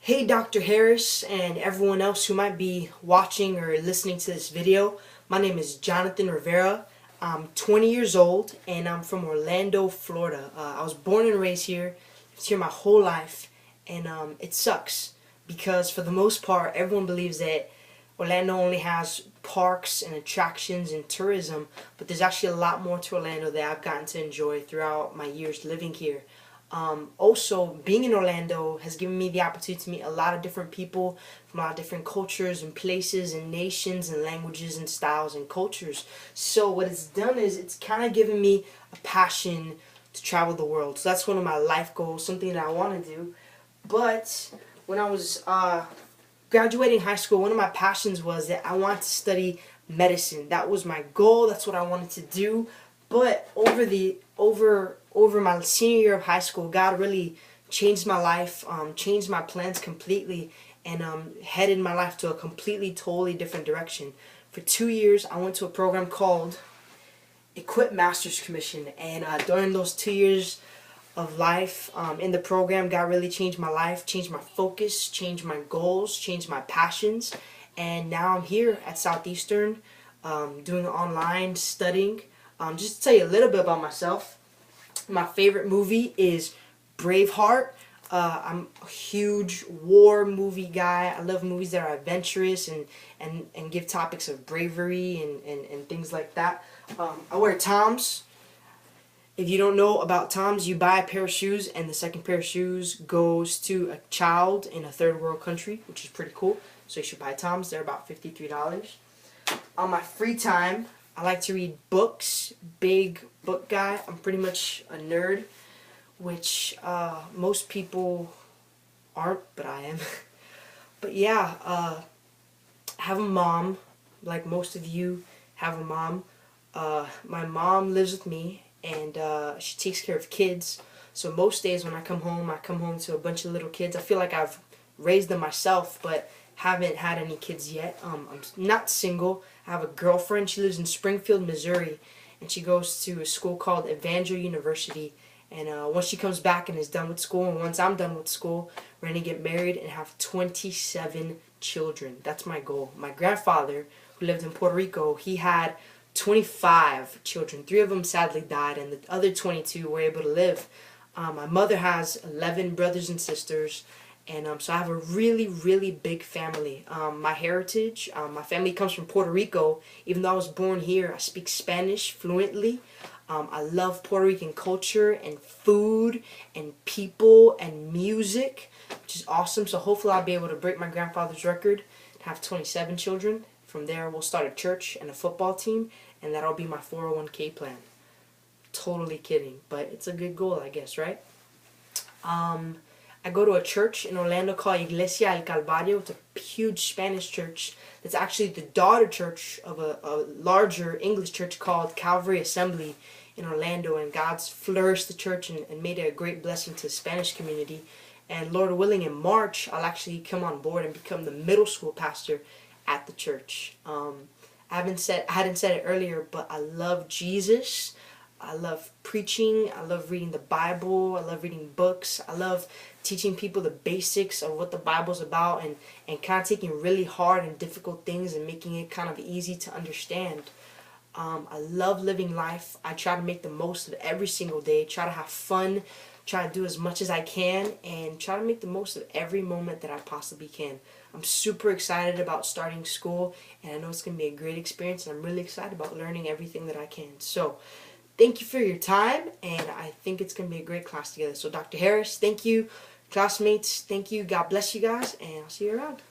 Hey Dr. Harris and everyone else who might be watching or listening to this video. My name is Jonathan Rivera. I'm 20 years old and I'm from Orlando, Florida. I was born and raised here. Lived here my whole life, and it sucks because for the most part everyone believes that Orlando only has parks and attractions and tourism, but there's actually a lot more to Orlando that I've gotten to enjoy throughout my years living here. Also, being in Orlando has given me the opportunity to meet a lot of different people from a lot of different cultures and places and nations and languages and styles and cultures. So what it's done is it's kind of given me a passion to travel the world. So that's one of my life goals, something that I want to do. But when I was graduating high school, one of my passions was that I wanted to study medicine. That was my goal. That's what I wanted to do. But over my senior year of high school, God really changed my life, changed my plans completely, and headed my life to a completely, totally different direction. For 2 years, I went to a program called Equip Master's Commission, and during those 2 years of life in the program, God really changed my life, changed my focus, changed my goals, changed my passions, and now I'm here at Southeastern doing online studying. Just to tell you a little bit about myself, my favorite movie is Braveheart. I'm a huge war movie guy. I love movies that are adventurous and give topics of bravery and things like that. I wear Toms. If you don't know about Toms, you buy a pair of shoes and the second pair of shoes goes to a child in a third world country, which is pretty cool. So you should buy Toms. They're about $53. On my free time, I like to read books. Big book guy. I'm pretty much a nerd, which most people aren't, but I am. But yeah, I have a mom, like most of you have a mom. My mom lives with me, and she takes care of kids. So most days when I come home to a bunch of little kids. I feel like I've raised them myself, but haven't had any kids yet. I'm not single. I have a girlfriend. She lives in Springfield, Missouri, and she goes to a school called Evangel University. And once she comes back and is done with school, and once I'm done with school, we're going to get married and have 27 children. That's my goal. My grandfather, who lived in Puerto Rico, he had 25 children. 3 of them sadly died, and the other 22 were able to live. My mother has 11 brothers and sisters. And so I have a really, really big family. My heritage, my family comes from Puerto Rico. Even though I was born here, I speak Spanish fluently. I love Puerto Rican culture and food and people and music, which is awesome. So hopefully I'll be able to break my grandfather's record and have 27 children. From there, we'll start a church and a football team, and that'll be my 401k plan. Totally kidding, but it's a good goal, I guess, right? I go to a church in Orlando called Iglesia El Calvario. It's a huge Spanish church that's actually the daughter church of a larger English church called Calvary Assembly in Orlando. And God's flourished the church and made it a great blessing to the Spanish community. And Lord willing, in March, I'll actually come on board and become the middle school pastor at the church. I hadn't said it earlier, but I love Jesus. I love preaching, I love reading the Bible, I love reading books, I love teaching people the basics of what the Bible's about and kind of taking really hard and difficult things and making it kind of easy to understand. I love living life. I try to make the most of every single day, try to have fun, try to do as much as I can, and try to make the most of every moment that I possibly can. I'm super excited about starting school, and I know it's going to be a great experience, and I'm really excited about learning everything that I can. So, thank you for your time, and I think it's going to be a great class together. So Dr. Harris, thank you. Classmates, thank you. God bless you guys, and I'll see you around.